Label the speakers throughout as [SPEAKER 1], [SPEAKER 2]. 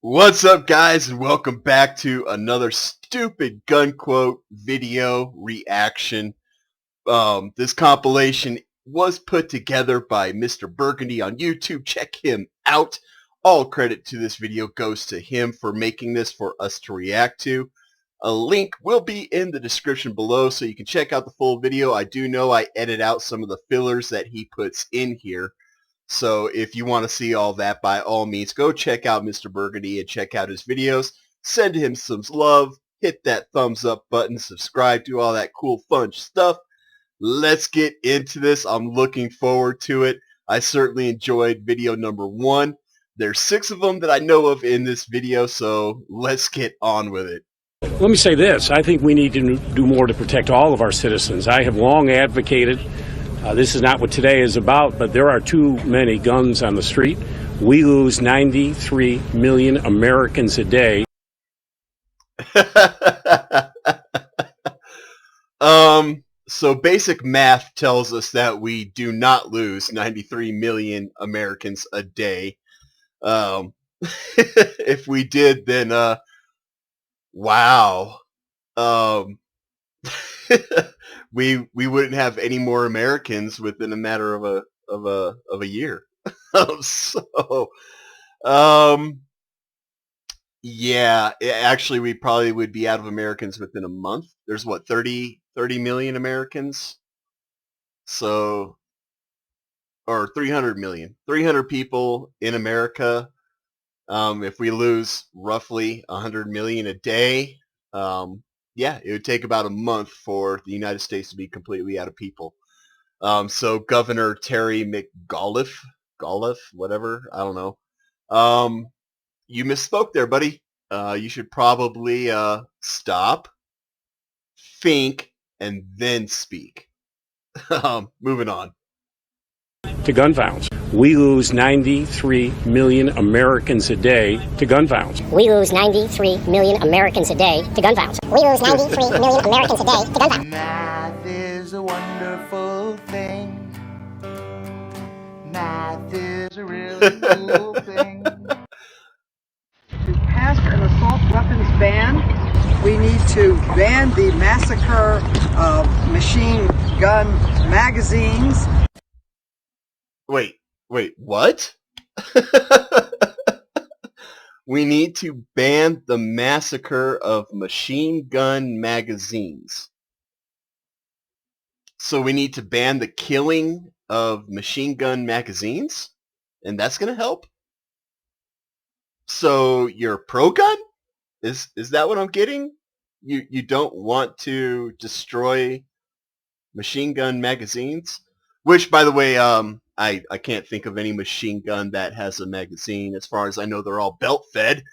[SPEAKER 1] What's up, guys, and welcome back to another stupid gun quote video reaction. This compilation was put together by Mr. Burgundy on YouTube. Check him out. All credit to this video goes to him for making this for us to react to. A link will be in the description below so you can check out the full video. I do know I edit out some of the fillers that he puts in here. So if you want to see all that, by all means, go check out Mr. Burgundy and check out his videos. Send him some love. Hit that thumbs up button. Subscribe. Do all that cool, fun stuff. Let's get into this. I'm looking forward to it. I certainly enjoyed video number 1. There's 6 of them that I know of in this video, so let's get on with it.
[SPEAKER 2] Let me say this. I think we need to do more to protect all of our citizens. I have long advocated, this is not what today is about, but there are too many guns on the street. We lose 93 million Americans a day.
[SPEAKER 1] So basic math tells us that we do not lose 93 million Americans a day. If we did, then, wow. We wouldn't have any more Americans within a matter of a year. Yeah, actually we probably would be out of Americans within a month. There's what, 30 million Americans? So, or 300 million. 300 people in America. If we lose roughly 100 million a day, yeah, it would take about a month for the United States to be completely out of people. So Governor Terry McAuliffe, whatever, I don't know. You misspoke there, buddy. You should probably stop, think, and then speak. Moving on.
[SPEAKER 2] To gun violence. We lose 93 million Americans a day to gun violence.
[SPEAKER 3] We lose 93 million Americans a day to gun violence. We lose 93 million Americans a day to gun violence.
[SPEAKER 4] Math is a wonderful thing. Math is a really cool thing.
[SPEAKER 5] To pass an assault weapons ban, we need to ban the massacre of machine gun magazines.
[SPEAKER 1] Wait, what? We need to ban the massacre of machine gun magazines. So we need to ban the killing of machine gun magazines? And that's going to help? So you're pro-gun? Is that what I'm getting? You don't want to destroy machine gun magazines? Which, by the way, I can't think of any machine gun that has a magazine. As far as I know, they're all belt fed.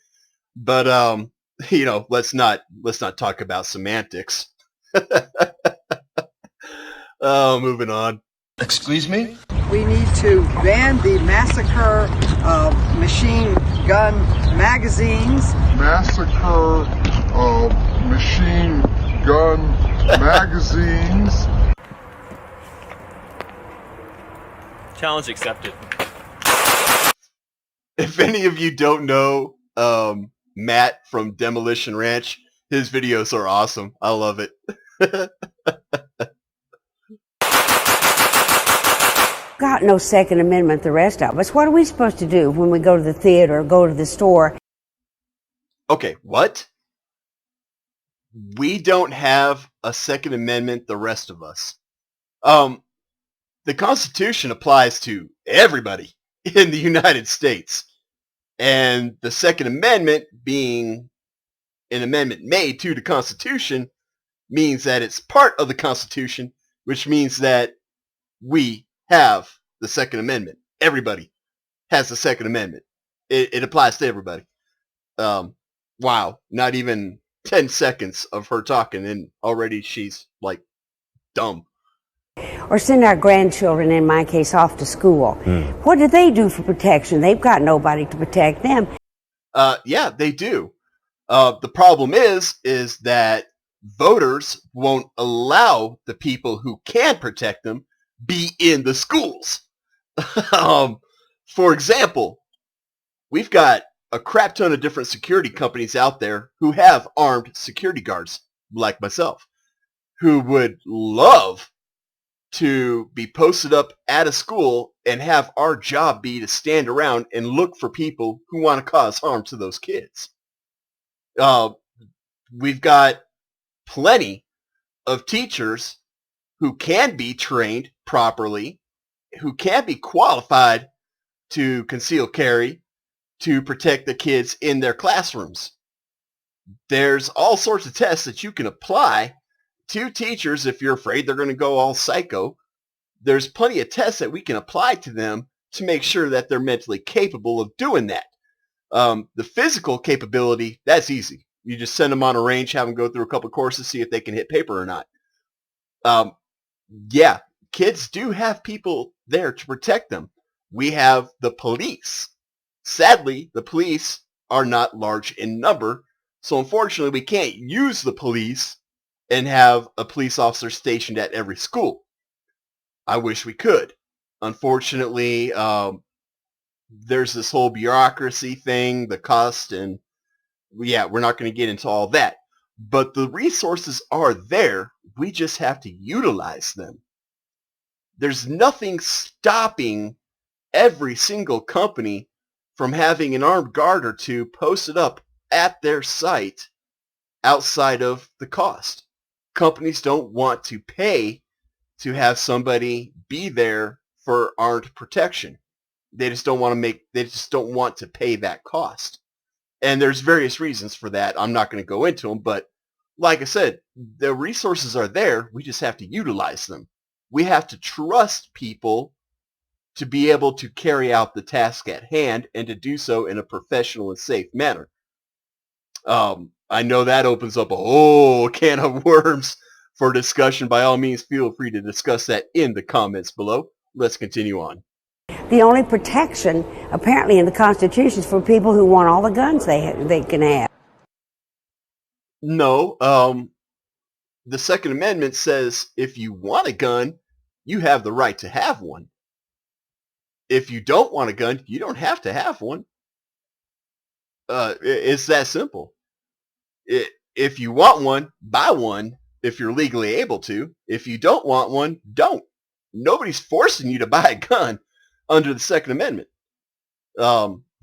[SPEAKER 1] But you know, let's not talk about semantics. Oh, moving on.
[SPEAKER 4] Excuse me?
[SPEAKER 5] We need to ban the massacre of machine gun magazines.
[SPEAKER 6] Massacre of machine gun magazines.
[SPEAKER 7] Challenge accepted.
[SPEAKER 1] If any of you don't know Matt from Demolition Ranch, his videos are awesome. I love it.
[SPEAKER 8] Got no Second Amendment, the rest of us. What are we supposed to do when we go to the theater or go to the store?
[SPEAKER 1] Okay, what? We don't have a Second Amendment, the rest of us. The Constitution applies to everybody in the United States. And the Second Amendment, being an amendment made to the Constitution, means that it's part of the Constitution, which means that we have the Second Amendment. Everybody has the Second Amendment. It applies to everybody. Wow, not even 10 seconds of her talking and already she's like dumb.
[SPEAKER 8] Or send our grandchildren, in my case, off to school. What do they do for protection? They've got nobody to protect them.
[SPEAKER 1] Yeah, they do. The problem is that voters won't allow the people who can protect them be in the schools. For example, we've got a crap ton of different security companies out there who have armed security guards, like myself, who would love to be posted up at a school and have our job be to stand around and look for people who want to cause harm to those kids. We've got plenty of teachers who can be trained properly, who can be qualified to conceal carry, to protect the kids in their classrooms. There's all sorts of tests that you can apply to teachers if you're afraid they're going to go all psycho. There's plenty of tests that we can apply to them to make sure that they're mentally capable of doing that. The physical capability, that's easy. You just send them on a range, have them go through a couple courses, see if they can hit paper or not. Yeah, kids do have people there to protect them. We have the police. Sadly, the police are not large in number, so unfortunately we can't use the police and have a police officer stationed at every school. I wish we could. Unfortunately, there's this whole bureaucracy thing, the cost, and yeah, we're not going to get into all that. But the resources are there. We just have to utilize them. There's nothing stopping every single company from having an armed guard or two posted up at their site outside of the cost. Companies don't want to pay to have somebody be there for armed protection. They just don't want to pay that cost. And there's various reasons for that. I'm not going to go into them, but like I said, the resources are there. We just have to utilize them. We have to trust people to be able to carry out the task at hand and to do so in a professional and safe manner. I know that opens up a whole can of worms for discussion. By all means, feel free to discuss that in the comments below. Let's continue on.
[SPEAKER 8] The only protection, apparently, in the Constitution is for people who want all the guns they can have.
[SPEAKER 1] No, the Second Amendment says if you want a gun, you have the right to have one. If you don't want a gun, you don't have to have one. It's that simple. If you want one, buy one if you're legally able to. If you don't want one, don't. Nobody's forcing you to buy a gun under the Second Amendment.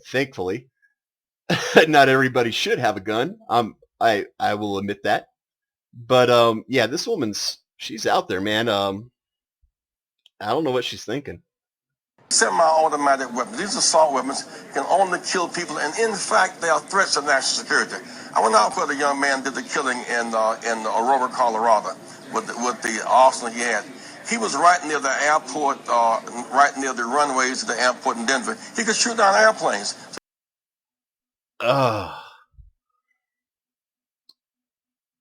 [SPEAKER 1] Thankfully, not everybody should have a gun. I will admit that. But yeah, this she's out there, man. I don't know what she's thinking.
[SPEAKER 9] Semi-automatic weapons. These assault weapons can only kill people, and in fact, they are threats to national security. I went out where the young man did the killing in Aurora, Colorado, with the arsenal he had. He was right near the airport, right near the runways of the airport in Denver. He could shoot down airplanes.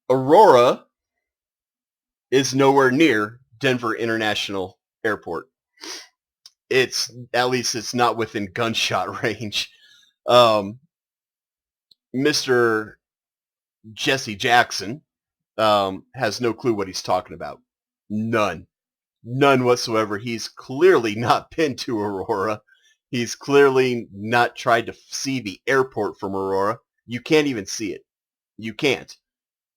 [SPEAKER 1] Aurora is nowhere near Denver International Airport. At least it's not within gunshot range. Mr. Jesse Jackson has no clue what he's talking about. None whatsoever. He's clearly not been to Aurora. He's clearly not tried to see the airport from Aurora. You can't even see it. You can't.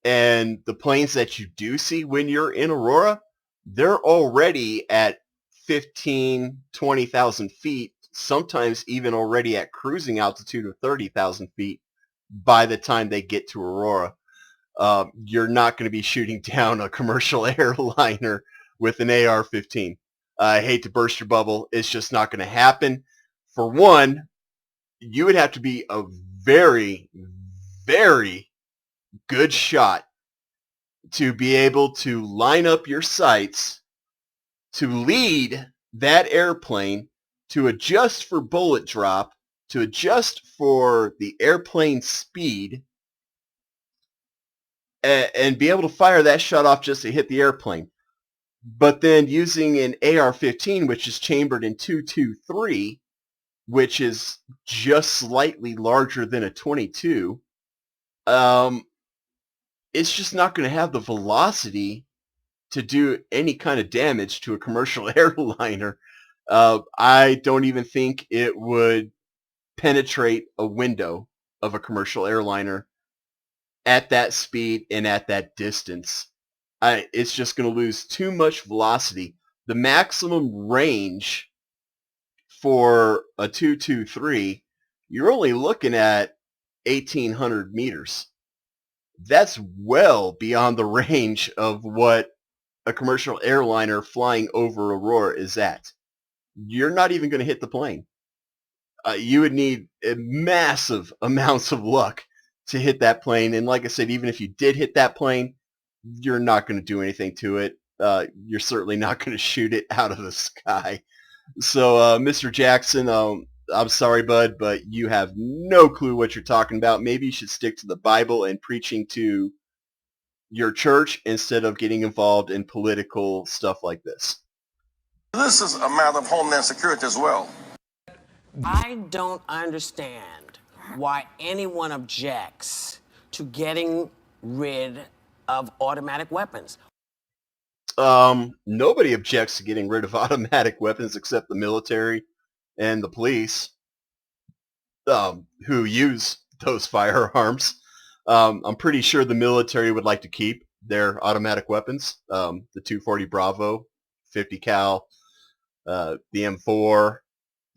[SPEAKER 1] And the planes that you do see when you're in Aurora, they're already at 15, 20,000 feet, sometimes even already at cruising altitude of 30,000 feet by the time they get to Aurora. You're not going to be shooting down a commercial airliner with an AR-15. I hate to burst your bubble. It's just not going to happen. For one, you would have to be a very, very good shot to be able to line up your sights, to lead that airplane, to adjust for bullet drop, to adjust for the airplane speed, and be able to fire that shot off just to hit the airplane. But then using an AR-15, which is chambered in .223, which is just slightly larger than a .22, it's just not going to have the velocity to do any kind of damage to a commercial airliner. I don't even think it would penetrate a window of a commercial airliner at that speed and at that distance. It's just going to lose too much velocity. The maximum range for a 223, you're only looking at 1,800 meters. That's well beyond the range of what a commercial airliner flying over Aurora is at. You're not even going to hit the plane. You would need massive amounts of luck to hit that plane. And like I said, even if you did hit that plane, you're not going to do anything to it. You're certainly not going to shoot it out of the sky. So, Mr. Jackson, I'm sorry, bud, but you have no clue what you're talking about. Maybe you should stick to the Bible and preaching to your church instead of getting involved in political stuff like this.
[SPEAKER 9] This is a matter of homeland security as well.
[SPEAKER 10] I don't understand why anyone objects to getting rid of automatic weapons.
[SPEAKER 1] Nobody objects to getting rid of automatic weapons except the military and the police, who use those firearms. I'm pretty sure the military would like to keep their automatic weapons, the 240 Bravo, 50 cal, the M4.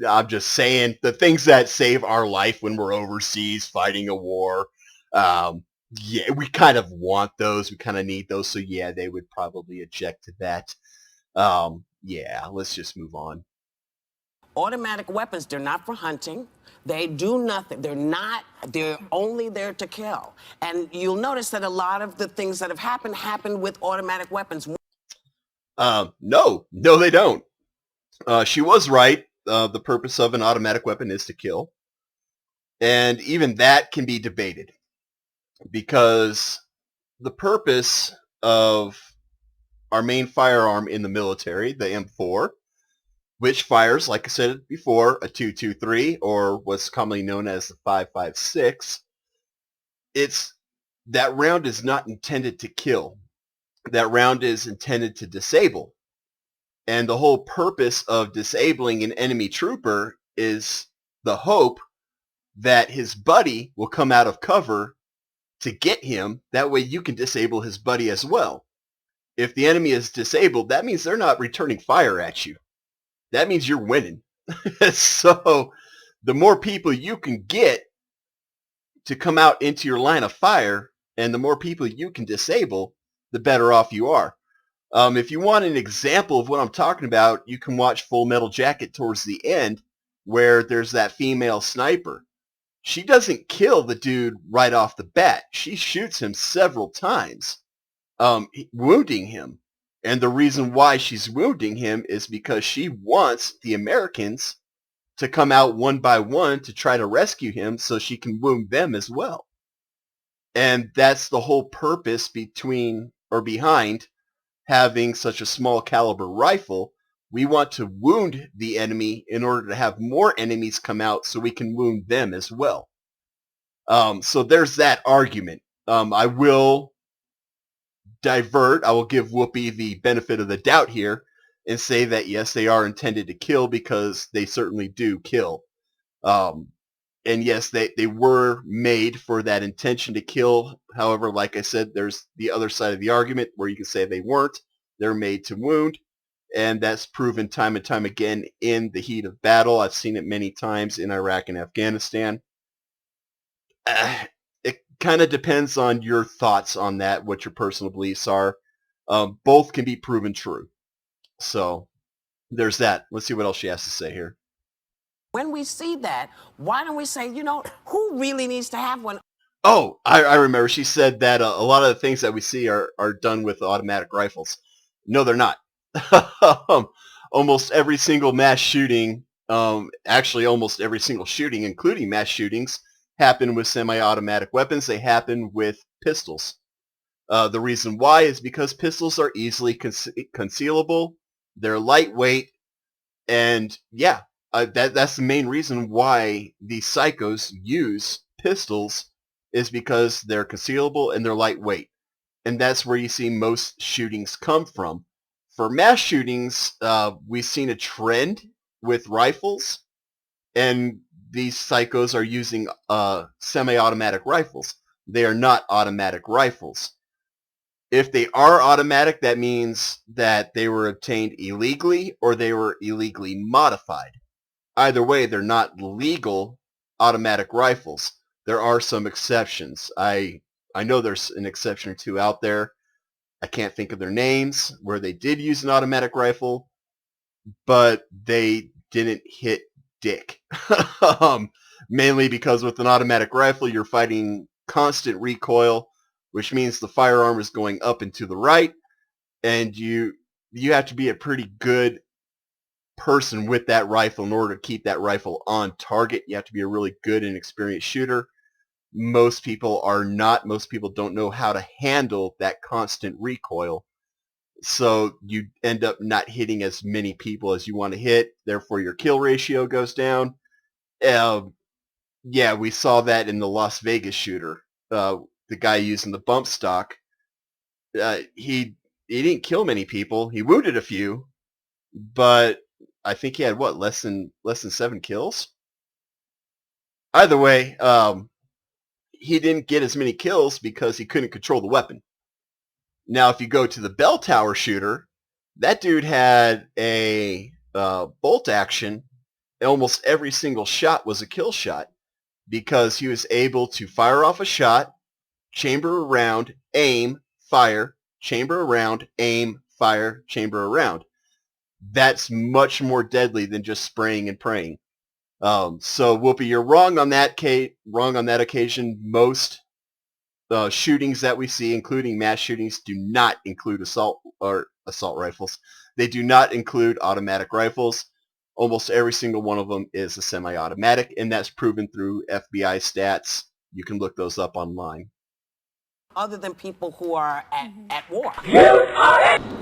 [SPEAKER 1] I'm just saying the things that save our life when we're overseas fighting a war. Yeah, we kind of want those. We kind of need those. So yeah, they would probably object to that. Yeah, let's just move on.
[SPEAKER 10] Automatic weapons, they're not for hunting. They do nothing. They're only there to kill. And you'll notice that a lot of the things that have happened with automatic weapons.
[SPEAKER 1] No, they don't. She was right. The purpose of an automatic weapon is to kill. And even that can be debated because the purpose of our main firearm in the military, the M4, which fires, like I said before, a 223 or what's commonly known as the 5.56, that round is not intended to kill. That round is intended to disable. And the whole purpose of disabling an enemy trooper is the hope that his buddy will come out of cover to get him. That way you can disable his buddy as well. If the enemy is disabled, that means they're not returning fire at you. That means you're winning. So the more people you can get to come out into your line of fire and the more people you can disable, the better off you are. If you want an example of what I'm talking about, you can watch Full Metal Jacket towards the end where there's that female sniper. She doesn't kill the dude right off the bat. She shoots him several times, wounding him. And the reason why she's wounding him is because she wants the Americans to come out one by one to try to rescue him so she can wound them as well. And that's the whole purpose behind having such a small caliber rifle. We want to wound the enemy in order to have more enemies come out so we can wound them as well. So there's that argument. I will divert. I will give Whoopi the benefit of the doubt here and say that yes, they are intended to kill because they certainly do kill. And yes, they were made for that intention to kill. However, like I said, there's the other side of the argument where you can say they weren't. They're made to wound. And that's proven time and time again in the heat of battle. I've seen it many times in Iraq and Afghanistan. It kind of depends on your thoughts on that, what your personal beliefs are. Both can be proven true. So there's that. Let's see what else she has to say here.
[SPEAKER 10] When we see that, why don't we say, who really needs to have one?
[SPEAKER 1] Oh, I remember. She said that a lot of the things that we see are done with automatic rifles. No, they're not. Almost every single mass shooting, actually almost every single shooting, including mass shootings, happen with semi-automatic weapons. They happen with pistols. The reason why is because pistols are easily concealable. They're lightweight. And yeah, that's the main reason why these psychos use pistols, is because they're concealable and they're lightweight. And that's where you see most shootings come from. For mass shootings, we've seen a trend with rifles, and these psychos are using semi-automatic rifles. They are not automatic rifles. If they are automatic, that means that they were obtained illegally or they were illegally modified. Either way, they're not legal automatic rifles. There are some exceptions. I know there's an exception or two out there. I can't think of their names where they did use an automatic rifle, but they didn't hit dick. Mainly because with an automatic rifle, you're fighting constant recoil, which means the firearm is going up and to the right, and you have to be a pretty good person with that rifle in order to keep that rifle on target. You have to be a really good and experienced shooter. Most people are not. Most people don't know how to handle that constant recoil. So you end up not hitting as many people as you want to hit. Therefore, your kill ratio goes down. Yeah, we saw that in the Las Vegas shooter. The guy using the bump stock. He didn't kill many people. He wounded a few, but I think he had less than 7 kills. Either way, he didn't get as many kills because he couldn't control the weapon. Now, if you go to the bell tower shooter, that dude had a bolt action. Almost every single shot was a kill shot because he was able to fire off a shot, chamber a round, aim, fire, chamber a round, aim, fire, chamber a round. That's much more deadly than just spraying and praying. So Whoopi, you're wrong on that occasion. Most shootings that we see, including mass shootings, do not include assault rifles. They do not include automatic rifles. Almost every single one of them is a semi-automatic, and that's proven through FBI stats. You can look those up online.
[SPEAKER 10] Other than people who are at war.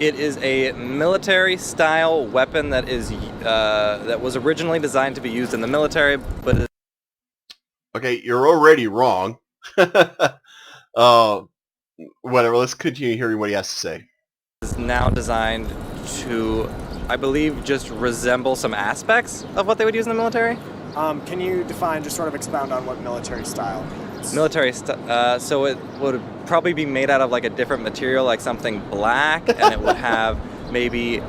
[SPEAKER 11] It is a military-style weapon that is that was originally designed to be used in the military, but
[SPEAKER 1] okay, you're already wrong. Whatever. Let's continue hearing what he has to say.
[SPEAKER 11] Is now designed to, I believe, just resemble some aspects of what they would use in the military.
[SPEAKER 12] Can you define, just sort of expound on what military style means?
[SPEAKER 11] So it would probably be made out of like a different material, like something black, and it would have maybe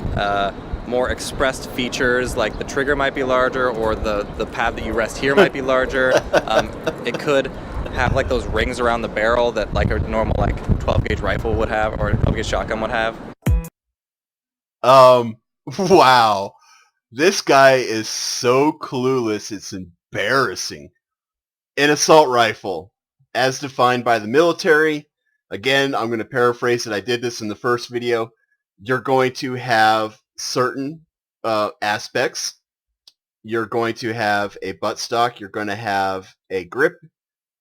[SPEAKER 11] more expressed features, like the trigger might be larger, or the pad that you rest here might be larger. It could have like those rings around the barrel that like a normal like 12 gauge rifle would have, or a 12 gauge shotgun would have.
[SPEAKER 1] Wow. This guy is so clueless, it's embarrassing. An assault rifle, as defined by the military, again, I'm going to paraphrase it. I did this in the first video. You're going to have certain aspects. You're going to have a buttstock. You're going to have a grip.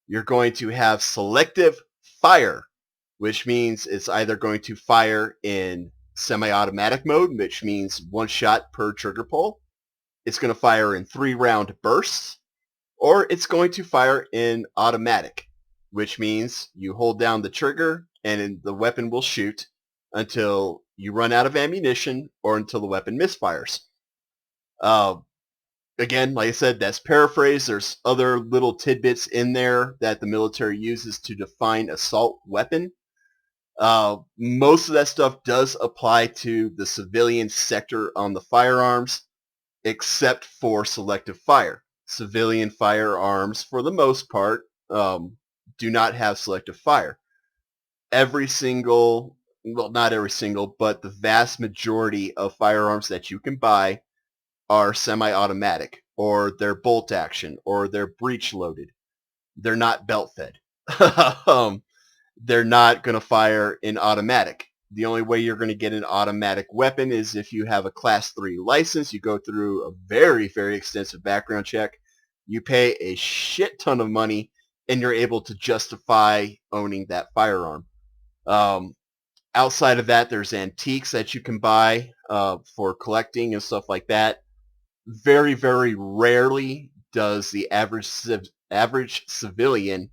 [SPEAKER 1] You're going to have selective fire, which means it's either going to fire in semi-automatic mode, which means 1 shot per trigger pull. It's going to fire in 3-round bursts, or it's going to fire in automatic, which means you hold down the trigger and the weapon will shoot until you run out of ammunition or until the weapon misfires. Again, like I said, that's paraphrased. There's other little tidbits in there that the military uses to define assault weapon. Most of that stuff does apply to the civilian sector on the firearms, except for selective fire. Civilian firearms, for the most part, do not have selective fire. Every single, well, not every single, but the vast majority of firearms that you can buy are semi-automatic, or they're bolt action, or they're breech loaded. They're not belt fed. They're not going to fire in automatic. The only way you're going to get an automatic weapon is if you have a Class 3 license. You go through a very, very extensive background check. You pay a shit ton of money, and you're able to justify owning that firearm. Outside of that, there's antiques that you can buy for collecting and stuff like that. Very, very rarely does the average civilian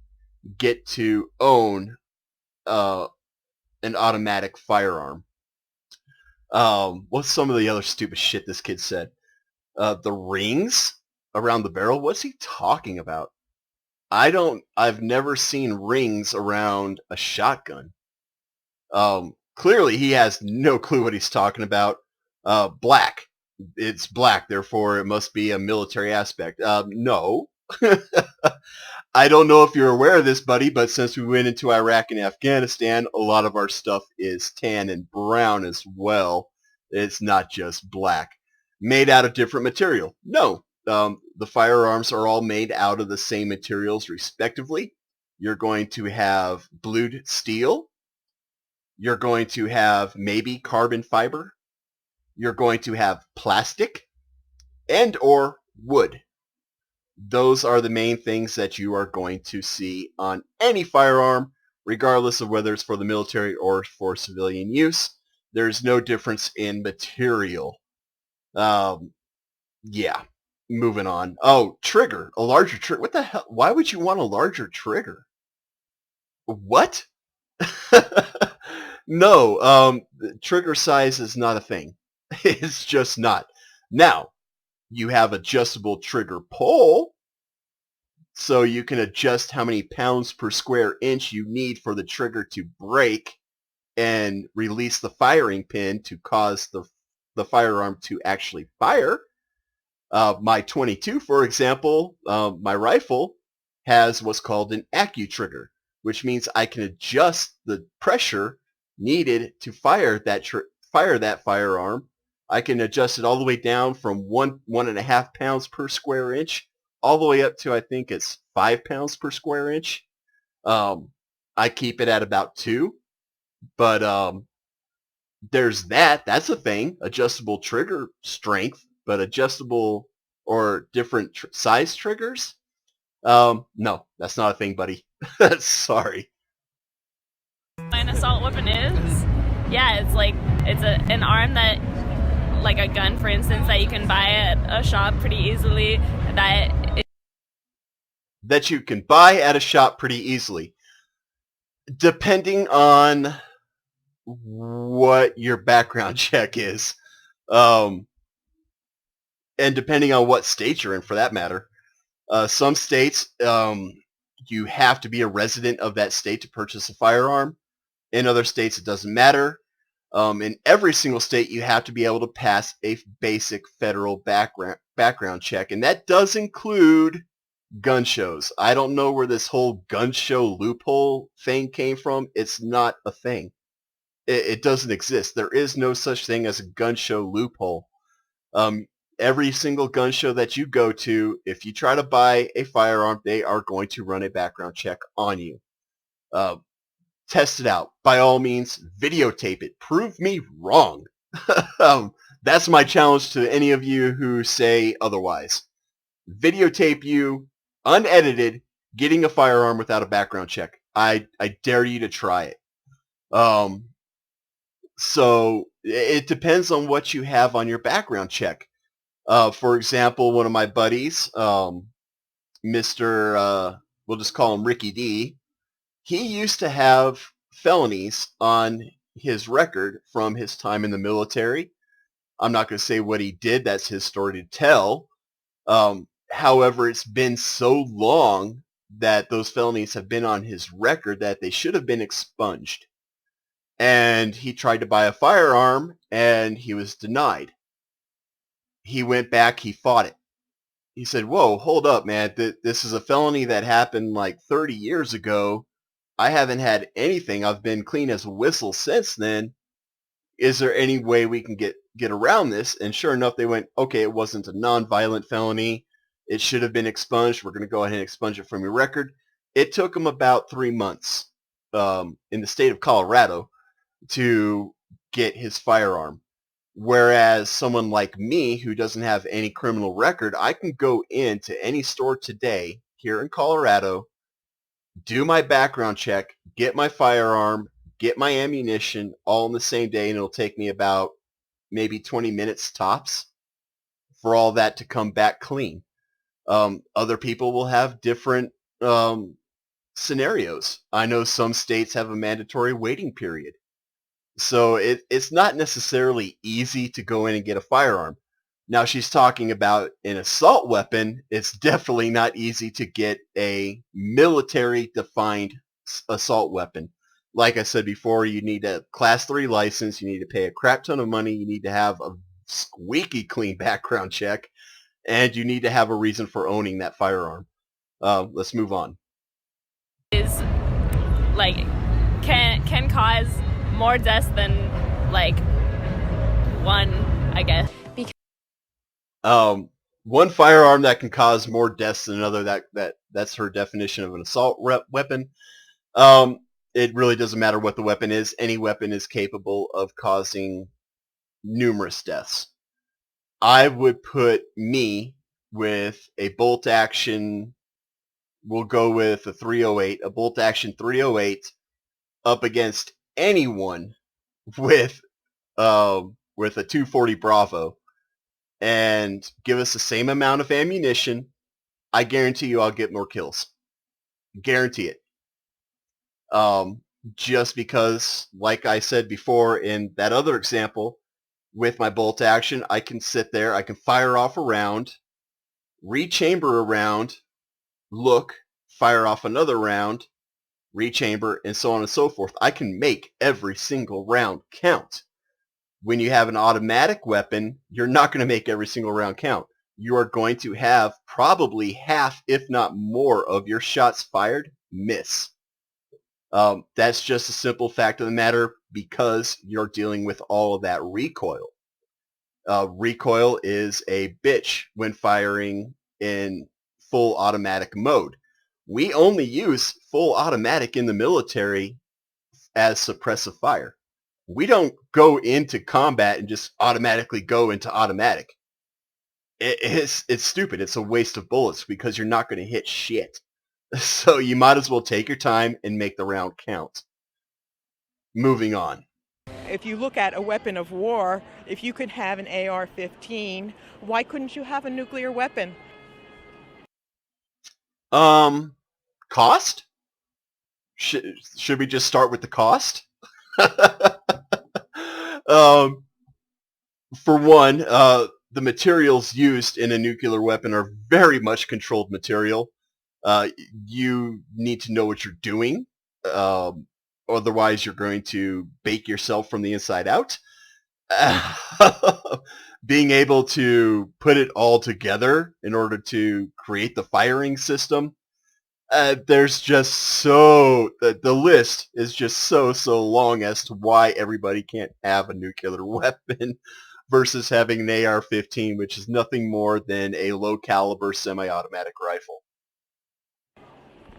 [SPEAKER 1] get to own an automatic firearm. What's some of the other stupid shit this kid said? The rings? around the barrel? What's he talking about? I've never seen rings around a shotgun. Clearly he has no clue what he's talking about. Black. It's black, therefore it must be a military aspect. No. I don't know if you're aware of this, buddy, but since we went into Iraq and Afghanistan, a lot of our stuff is tan and brown as well. It's not just black. Made out of different material. No. The firearms are all made out of the same materials respectively. You're going to have blued steel. You're going to have maybe carbon fiber. You're going to have plastic and or wood. Those are the main things that you are going to see on any firearm, regardless of whether it's for the military or for civilian use. There's no difference in material. Yeah, moving on. Oh, trigger. A larger trigger. What the hell? Why would you want a larger trigger? What? No, trigger size is not a thing. It's just not. Now, you have adjustable trigger pull, so you can adjust how many pounds per square inch you need for the trigger to break and release the firing pin to cause the firearm to actually fire. My 22, for example, my rifle has what's called an accu-trigger, which means I can adjust the pressure needed to fire that firearm. I can adjust it all the way down from 1.5 pounds per square inch all the way up to, I think it's 5 pounds per square inch. I keep it at about 2, but there's that. That's a thing, adjustable trigger strength, but adjustable or different size triggers? No, that's not a thing, buddy. Sorry.
[SPEAKER 13] An assault weapon is, yeah, it's like an arm that, like a gun, for instance, that you can buy at a shop pretty easily.
[SPEAKER 1] That you can buy at a shop pretty easily, depending on what your background check is, and depending on what state you're in, for that matter. Some states, you have to be a resident of that state to purchase a firearm. In other states, it doesn't matter. In every single state, you have to be able to pass a basic federal background check, and that does include gun shows. I don't know where this whole gun show loophole thing came from. It's not a thing. It doesn't exist. There is no such thing as a gun show loophole. Every single gun show that you go to, if you try to buy a firearm, they are going to run a background check on you. Test it out. By all means, videotape it. Prove me wrong. That's my challenge to any of you who say otherwise. Videotape you, unedited, getting a firearm without a background check. I dare you to try it. So it depends on what you have on your background check. For example, one of my buddies, Mr. We'll just call him Ricky D. He used to have felonies on his record from his time in the military. I'm not going to say what he did. That's his story to tell. However, it's been so long that those felonies have been on his record that they should have been expunged. And he tried to buy a firearm, and he was denied. He went back, he fought it. He said, whoa, hold up, man. This is a felony that happened like 30 years ago. I haven't had anything. I've been clean as a whistle since then. Is there any way we can get around this? And sure enough, they went, okay, it wasn't a non-violent felony. It should have been expunged. We're going to go ahead and expunge it from your record. It took him about 3 months in the state of Colorado to get his firearm. Whereas someone like me who doesn't have any criminal record, I can go into any store today here in Colorado, do my background check, get my firearm, get my ammunition all in the same day, and it'll take me about maybe 20 minutes tops for all that to come back clean. Other people will have different scenarios. I know some states have a mandatory waiting period. So it's not necessarily easy to go in and get a firearm. Now she's talking about an assault weapon. It's definitely not easy to get a military-defined assault weapon. Like I said before, you need a Class 3 license, you need to pay a crap ton of money, you need to have a squeaky clean background check, and you need to have a reason for owning that firearm. Let's move on.
[SPEAKER 13] Is like can cause more deaths than like one, I guess.
[SPEAKER 1] One firearm that can cause more deaths than another. That's her definition of an assault weapon. It really doesn't matter what the weapon is. Any weapon is capable of causing numerous deaths. I would put me with a bolt action. We'll go with a 308, a bolt action 308, up against anyone with a 240 Bravo, and give us the same amount of ammunition. I guarantee you I'll get more kills. Guarantee it. Just because, like I said before in that other example, with my bolt action, I can sit there, I can fire off a round, rechamber a round, look, fire off another round, rechamber, and so on and so forth. I can make every single round count. When you have an automatic weapon, you're not going to make every single round count. You are going to have probably half, if not more, of your shots fired miss. That's just a simple fact of the matter because you're dealing with all of that recoil. Recoil is a bitch when firing in full automatic mode. We only use full automatic in the military as suppressive fire. We don't go into combat and just automatically go into automatic. It's stupid. It's a waste of bullets because you're not going to hit shit. So you might as well take your time and make the round count. Moving on.
[SPEAKER 14] If you look at a weapon of war, if you could have an AR-15, why couldn't you have a nuclear weapon?
[SPEAKER 1] Cost? Should we just start with the cost? For one, the materials used in a nuclear weapon are very much controlled material. You need to know what you're doing. Otherwise, you're going to bake yourself from the inside out. Being able to put it all together in order to create the firing system, there's just the list is just so long as to why everybody can't have a nuclear weapon versus having an AR-15, which is nothing more than a low-caliber semi-automatic rifle.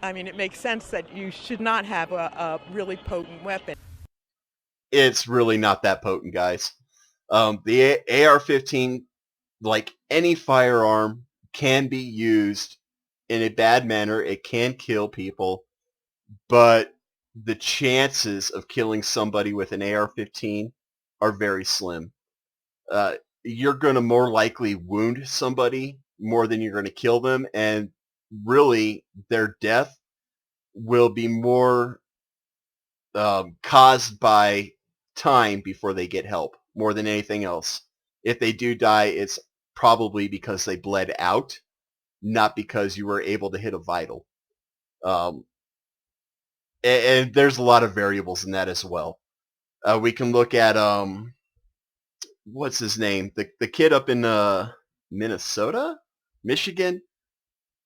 [SPEAKER 14] I mean, it makes sense that you should not have a really potent weapon.
[SPEAKER 1] It's really not that potent, guys. The AR-15, like any firearm, can be used in a bad manner. It can kill people, but the chances of killing somebody with an AR-15 are very slim. You're going to more likely wound somebody more than you're going to kill them, and really their death will be more caused by time before they get help more than anything else. If they do die, it's probably because they bled out, not because you were able to hit a vital. And there's a lot of variables in that as well. We can look at what's his name? The kid up in Minnesota? Michigan?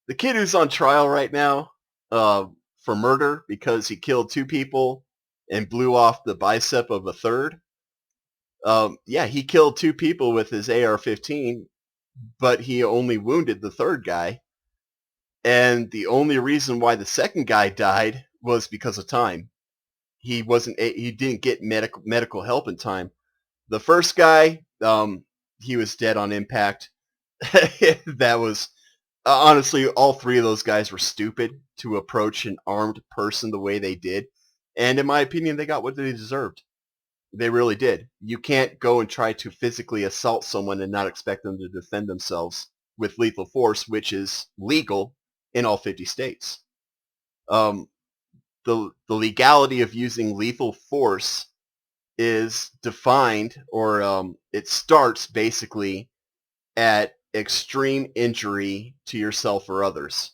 [SPEAKER 1] The kid who's on trial right now for murder because he killed 2 people and blew off the bicep of a third. Yeah, he killed 2 people with his AR-15, but he only wounded the third guy. And the only reason why the second guy died was because of time. He didn't get medical help in time. The first guy, he was dead on impact. That was honestly, all 3 of those guys were stupid to approach an armed person the way they did, and in my opinion, they got what they deserved. They really did. You can't go and try to physically assault someone and not expect them to defend themselves with lethal force, which is legal in all 50 states. The legality of using lethal force is defined, or it starts basically at extreme injury to yourself or others.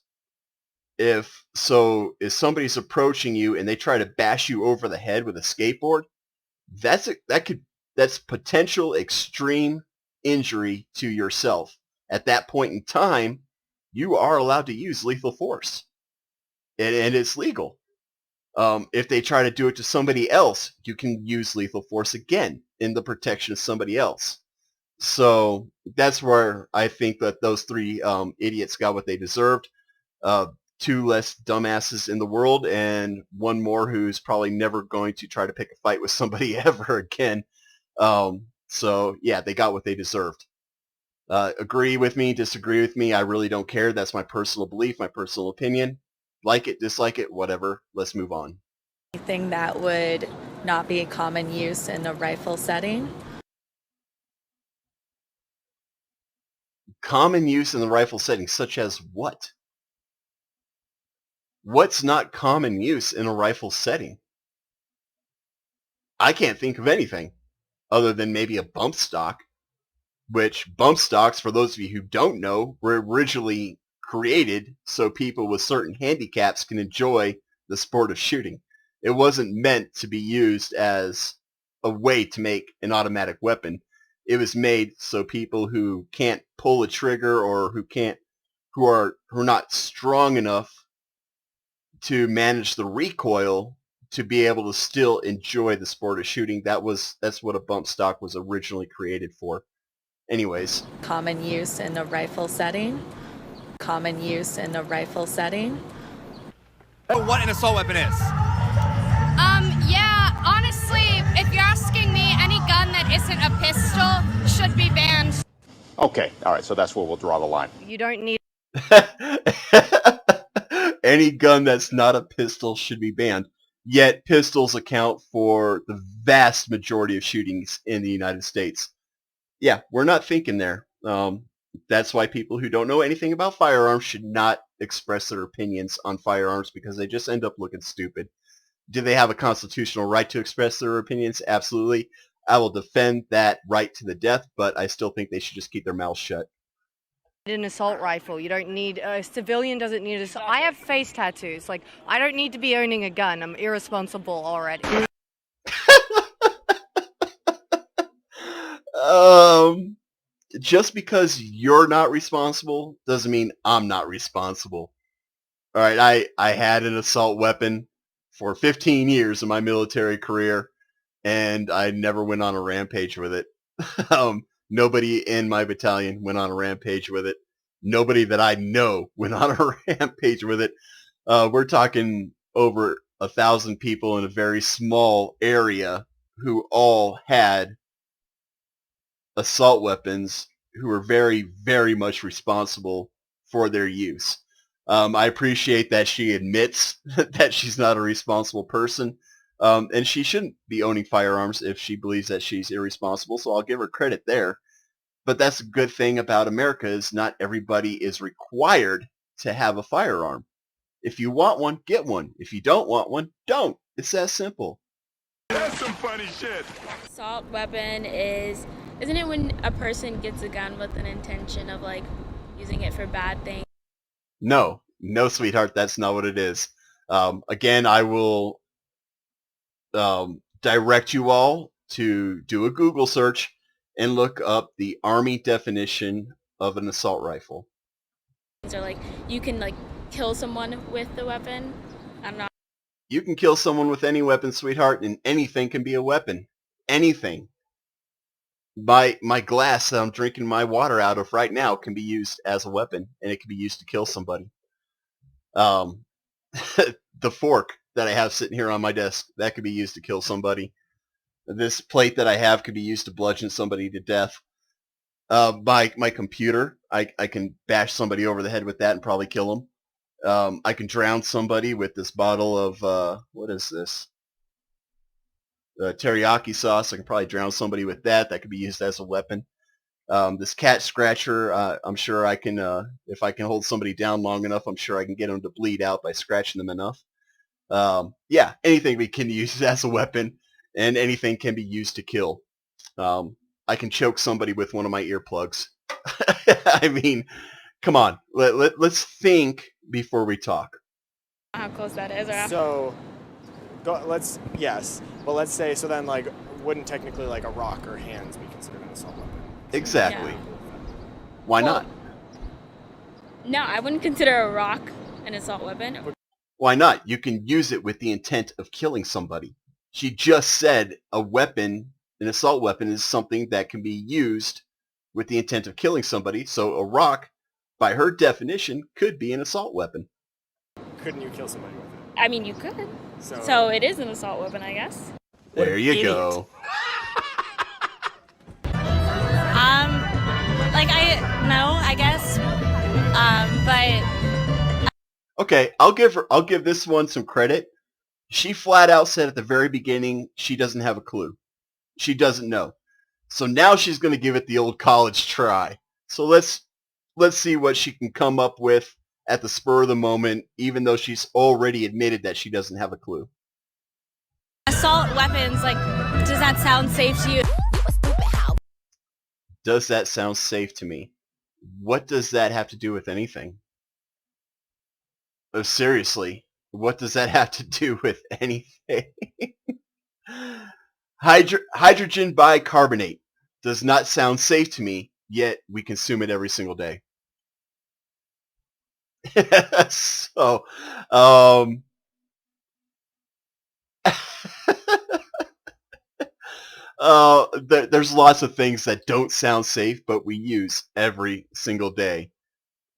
[SPEAKER 1] If somebody's approaching you and they try to bash you over the head with a skateboard, that's potential extreme injury to yourself. At that point in time, you are allowed to use lethal force, and it's legal. If they try to do it to somebody else, you can use lethal force again in the protection of somebody else. So that's where I think that those three idiots got what they deserved. Two less dumbasses in the world, and one more who's probably never going to try to pick a fight with somebody ever again. So yeah, they got what they deserved. Agree with me, disagree with me, I really don't care. That's my personal belief, my personal opinion. Like it, dislike it, whatever. Let's move on.
[SPEAKER 15] Anything that would not be common use in a rifle setting.
[SPEAKER 1] Common use in the rifle setting, such as what? What's not common use in a rifle setting? I can't think of anything other than maybe a bump stock, which bump stocks, for those of you who don't know, were originally created so people with certain handicaps can enjoy the sport of shooting. It wasn't meant to be used as a way to make an automatic weapon. It was made so people who can't pull a trigger or who are not strong enough to manage the recoil to be able to still enjoy the sport of shooting. That's what a bump stock was originally created for. Anyways.
[SPEAKER 15] Common use in a rifle setting. Common use in a rifle setting.
[SPEAKER 16] What an assault weapon is?
[SPEAKER 17] Yeah, honestly, if you're asking me, any gun that isn't a pistol should be banned.
[SPEAKER 18] Okay, all right, so that's where we'll draw the line.
[SPEAKER 17] You don't need...
[SPEAKER 1] Any gun that's not a pistol should be banned. Yet pistols account for the vast majority of shootings in the United States. Yeah, we're not thinking there. That's why people who don't know anything about firearms should not express their opinions on firearms, because they just end up looking stupid. Do they have a constitutional right to express their opinions? Absolutely. I will defend that right to the death, but I still think they should just keep their mouths shut.
[SPEAKER 17] An assault rifle. You don't need... A civilian doesn't need it. I have face tattoos. Like, I don't need to be owning a gun. I'm irresponsible already.
[SPEAKER 1] Just because you're not responsible doesn't mean I'm not responsible. All right, I had an assault weapon for 15 years in my military career, and I never went on a rampage with it. Nobody in my battalion went on a rampage with it. Nobody that I know went on a rampage with it. We're talking over 1,000 people in a very small area who all had assault weapons, who were very, very much responsible for their use. I appreciate that she admits that she's not a responsible person, and she shouldn't be owning firearms if she believes that she's irresponsible, so I'll give her credit there. But that's a good thing about America, is not everybody is required to have a firearm. If you want one, get one. If you don't want one, don't. It's that simple.
[SPEAKER 19] That's some funny shit.
[SPEAKER 13] Assault weapon isn't it when a person gets a gun with an intention of like using it for bad things?
[SPEAKER 1] No, sweetheart, that's not what it is. Again, I will direct you all to do a Google search and look up the Army definition of an assault rifle.
[SPEAKER 13] Or like you can like kill someone with the weapon. I'm not.
[SPEAKER 1] You can kill someone with any weapon, sweetheart, and anything can be a weapon. Anything. My glass that I'm drinking my water out of right now can be used as a weapon, and it can be used to kill somebody. The fork that I have sitting here on my desk, that could be used to kill somebody. This plate that I have could be used to bludgeon somebody to death. My computer, I can bash somebody over the head with that and probably kill them. I can drown somebody with this bottle of, what is this? Teriyaki sauce. I can probably drown somebody with that. That could be used as a weapon. This cat scratcher, I'm sure I can, if I can hold somebody down long enough, I'm sure I can get them to bleed out by scratching them enough. Yeah, anything we can use as a weapon, and anything can be used to kill. I can choke somebody with one of my earplugs. I mean, come on. Let's think before we talk.
[SPEAKER 13] How close that is, or
[SPEAKER 12] So, yes. Well, let's say, so then, like, wouldn't technically, like, a rock or hands be considered an assault weapon?
[SPEAKER 1] Exactly.
[SPEAKER 13] Yeah.
[SPEAKER 1] Why not?
[SPEAKER 13] No, I wouldn't consider a rock an assault weapon.
[SPEAKER 1] Why not? You can use it with the intent of killing somebody. She just said a weapon, an assault weapon, is something that can be used with the intent of killing somebody. So a rock, by her definition, could be an assault weapon.
[SPEAKER 12] Couldn't you kill somebody with it?
[SPEAKER 13] I mean, you could. So it is an assault weapon, I guess.
[SPEAKER 1] There you go.
[SPEAKER 13] I guess. But
[SPEAKER 1] Okay, I'll give this one some credit. She flat out said at the very beginning she doesn't have a clue. She doesn't know. So now she's going to give it the old college try. So let's see what she can come up with at the spur of the moment, even though she's already admitted that she doesn't have a clue.
[SPEAKER 13] assault weapons, like, does that sound safe to you?
[SPEAKER 1] Does that sound safe to me? What does that have to do with anything? Oh, seriously, what does that have to do with anything? Hydrogen bicarbonate does not sound safe to me, yet we consume it every single day. So, there's lots of things that don't sound safe, but we use every single day.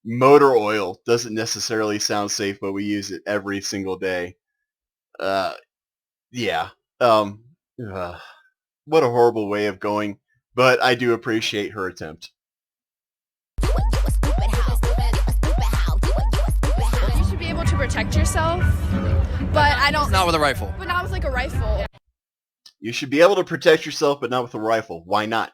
[SPEAKER 1] Motor oil doesn't necessarily sound safe, but we use it every single day. Yeah. What a horrible way of going, but I do appreciate her attempt.
[SPEAKER 20] You should be able to protect yourself, but I don't.
[SPEAKER 16] Not with a rifle.
[SPEAKER 20] But not with like a rifle.
[SPEAKER 1] You should be able to protect yourself, but not with a rifle. Why not?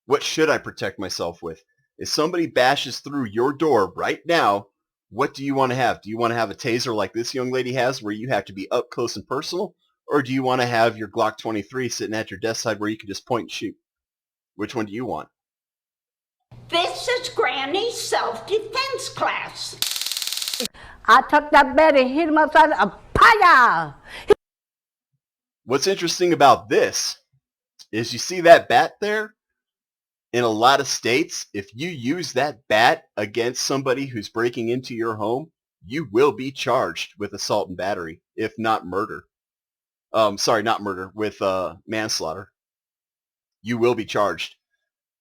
[SPEAKER 1] What should I protect myself with? If somebody bashes through your door right now, what do you want to have? Do you want to have a taser like this young lady has where you have to be up close and personal? Or do you want to have your Glock 23 sitting at your desk side where you can just point and shoot? Which one do you want?
[SPEAKER 21] This is Granny's self-defense class.
[SPEAKER 8] I took that bat and hit him upside the paya.
[SPEAKER 1] What's interesting about this is you see that bat there? In a lot of states, if you use that bat against somebody who's breaking into your home, you will be charged with assault and battery, if not murder. Sorry, not murder, with manslaughter. You will be charged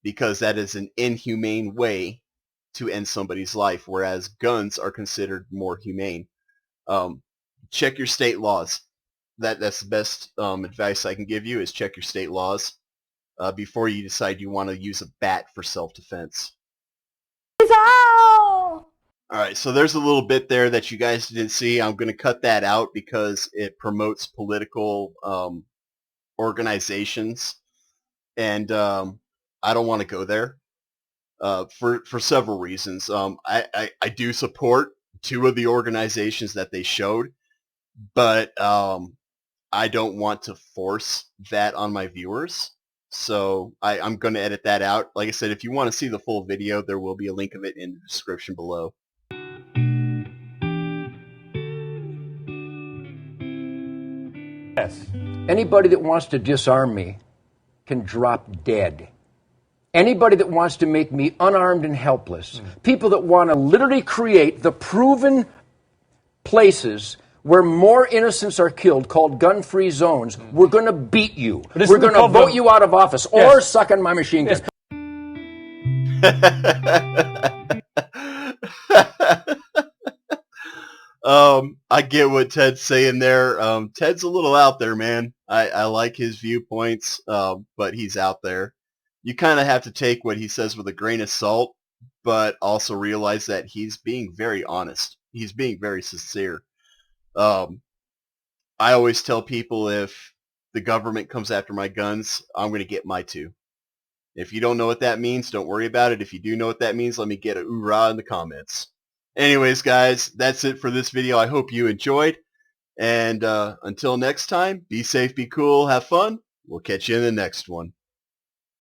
[SPEAKER 1] because that is an inhumane way to end somebody's life, whereas guns are considered more humane. Check your state laws. That's the best advice I can give you is check your state laws before you decide you want to use a bat for self-defense. All right, so there's a little bit there that you guys didn't see. I'm going to cut that out because it promotes political organizations, and I don't want to go there for several reasons. I do support two of the organizations that they showed, but I don't want to force that on my viewers. So I'm going to edit that out. Like I said, if you want to see the full video, there will be a link of it in the description below.
[SPEAKER 22] Yes. Anybody that wants to disarm me can drop dead. Anybody that wants to make me unarmed and helpless, people that want to literally create the proven places where more innocents are killed, called gun-free zones, we're going to beat you. We're going to vote you out of office or suck on my machine gun.
[SPEAKER 1] I get what Ted's saying there. Ted's a little out there, man. I like his viewpoints, but he's out there. You kind of have to take what he says with a grain of salt, but also realize that he's being very honest. He's being very sincere. I always tell people if the government comes after my guns, I'm going to get my two. If you don't know what that means, don't worry about it. If you do know what that means, let me get a oorah in the comments. Anyways, guys, that's it for this video. I hope you enjoyed. And until next time, be safe, be cool, have fun. We'll catch you in the next one.